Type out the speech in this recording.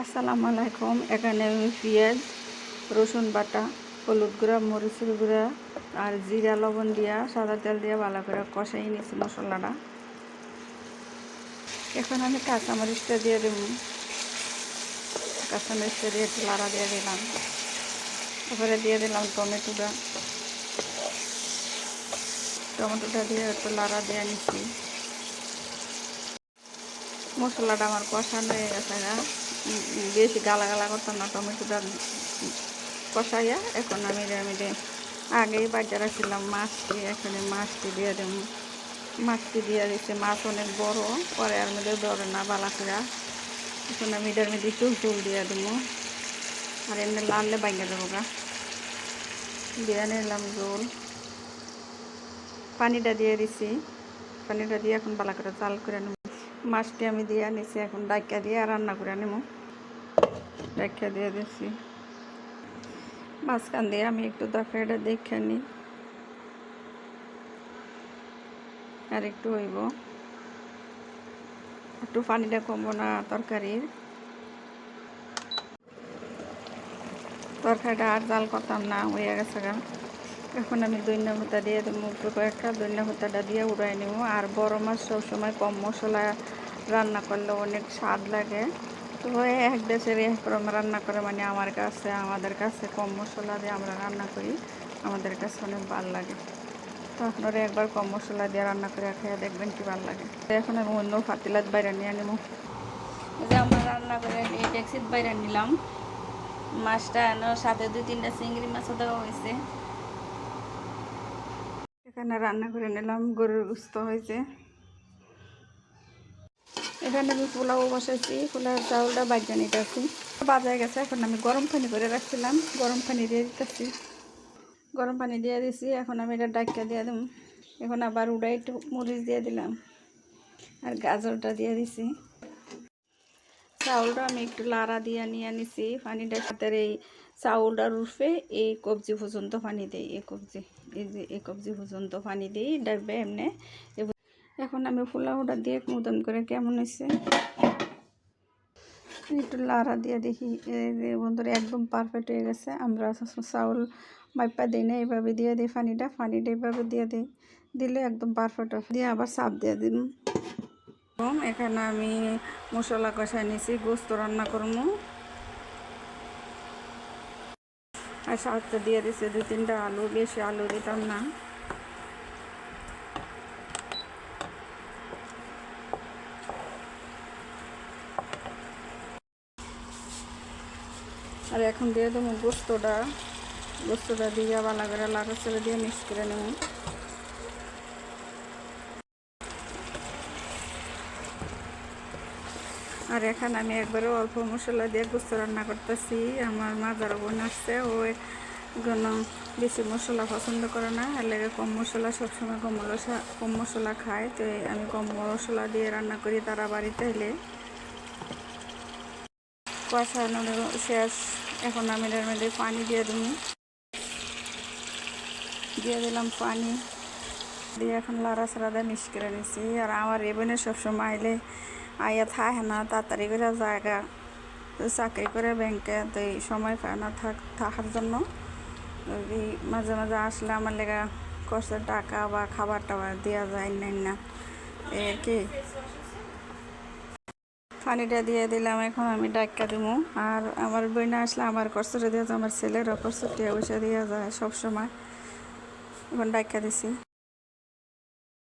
আসসালামু আলাইকুম। এখানে আমি পেঁয়াজ, রসুন বাটা, হলুদ গুঁড়া, মরিচের গুঁড়া আর জিরা লবণ দিয়া সাদা তেল দিয়ে ভালো করে কষাই নিয়েছি মশলাটা। এখন আমি কাঁচামরিচটা দিয়ে দেব। কাঁচামরিচটা দিয়ে একটু লাড়া দিয়ে দিলাম। তারপরে দিয়ে দিলাম টমেটোটা দিয়ে একটু লাড়া দিয়ে নিচ্ছি। মশলাটা আমার কষানো হয়ে গেছে, বেশি গালা গালা করতাম না। টমেটোটা কষাইয়া এখন আমি আগেই বাজার রাখছিলাম মাছটি, এখানে মাছটি দিয়ে দেব। মাছটি দিয়ে দিচ্ছে, মাছ অনেক বড়, পরে আর মধ্যে ধরে না বালাকিরা। এখন আমি এটার মধ্যে চুল দিয়ে দেবো, আর এমনি লাললে বাইঙ্গা দেবো গা। দিয়ে নিলাম জল, পানিটা দিয়ে দিছি। পানিটা দিয়ে এখন বালা করে জাল করে নেব। মাছটি আমি দিয়ে নিছি, এখন ডাক্কা দিয়ে রান্না করে নেব। ডাক্কা দিয়ে দিচ্ছি, মাঝখান দিয়ে আমি একটু তরকারিটা দেখে নিই। আর একটু হইব, একটু পানিটা কমবো না তরকারিটা আর জাল করতাম না, হয়ে গেছে গা। এখন আমি ধনিয়া পাতা দিয়ে দেবো, কয়েকটা ধনিয়া পাতাটা দিয়ে উড়াই নেব। আর বড় মাছ সবসময় কম মশলা রান্না করলে অনেক স্বাদ লাগে। তো এক দেশের একরকম রান্না করে, মানে আমাদের কাছে কম মশলা দিয়ে আমরা রান্না করি, আমাদের কাছে অনেক ভালো লাগে। তো আপনারা একবার কম মশলা দিয়ে রান্না করে খেয়ে দেখবেন কি ভালো লাগে। তো এখন আমি অন্য পাতিলাত বাইরে নিয়ে নেব। যে আমরা রান্না করে এই ডেক্সিত বাইরে নিলাম। মাছটা সাথে 2-3টা চিংড়ি মাছও দেওয়া হয়েছে। এখানে রান্না করে নিলাম, গরুর গোশত হয়েছে। এখানে আমি পোলাও বসাইছি, পোলাও চাউলটা বাজা নিতেছি, বাজা গেছে। এখন আমি গরম পানি করে রাখছিলাম, গরম পানি দিয়ে দিতেছি। গরম পানি দিয়ে দিছি, এখন আমি এটা ডাক্কা দিয়ে দেব। এখন আবার উড়াই একটু মরিচ দিয়ে দিলাম, আর গাজরটা দিয়ে দিছি। চাউলটা আমি একটু লাড়া দিয়ে নিয়ে নিছি। পানিটা সাথে এই চাউলটার রুফে এই কবজি পর্যন্ত পানি দিই, এই কবজি পর্যন্ত পানি দিই, ডাকবে এমনি। এখন আমি পোলাওটা দিয়ে মতন করে কেমন হয়েছে একটু লাড়া দিয়ে দেখি। বন্ধুরা একদম পারফেক্ট হয়ে গেছে। আমরা চাউল মাইপা দিই না, এইভাবে দিয়ে দিই। পানিটা এইভাবে দিয়ে দিই, দিলে একদম পারফেক্ট দিয়ে আবার চাপ দিয়ে দিন। এখানে আমি মশলা কষাই নিয়েছি, গোস্ত রান্না করবো। আর সাথে দিয়ে দিচ্ছে 2-3টা আলু, বেশি আলু দিতাম না। আর এখন দিয়ে দেবো গোস্তটা দিয়ে ভালো করে লাড়াচাড়া দিয়ে মিক্স করে নেব। আর এখানে আমি একবারে অল্প মশলা দিয়ে গোস্ত রান্না করতেছি। আমার মাজার বোন আসছে, ও বেশি মশলা পছন্দ করে না, এর লেগে কম মশলা, সবসময় কম মশলা খায়। তো আমি কম মশলা দিয়ে রান্না করি তারা বাড়িতে এলে। কষানো শেষ, এখন আমি এর মধ্যে পানি দিয়ে দিলাম পানি দিয়ে এখন লাড়াচাড়া দিয়ে মিক্স করে নিচ্ছি। আর আমার এখানে সবসময় আইলে আইয়া থাকে না, তাড়াতাড়ি করে জায়গা চাকরি করে ব্যাংকে, তো এই সময় পায় না থাকার জন্য। মাঝে মাঝে আসলে আমার লেগা কষ্টের টাকা বা খাবার টাবার দেওয়া যায় না, এই আর কি। পানিটা দিয়ে দিলাম, এখন আমি ডাক্কা দেবো। আর আমার বইনা আসলে আমার কষ্টটা দেওয়া যায়, আমার ছেলেরও কষ্টটা বসে দেওয়া যায় সবসময়। এখন ডাক্কা দিছি।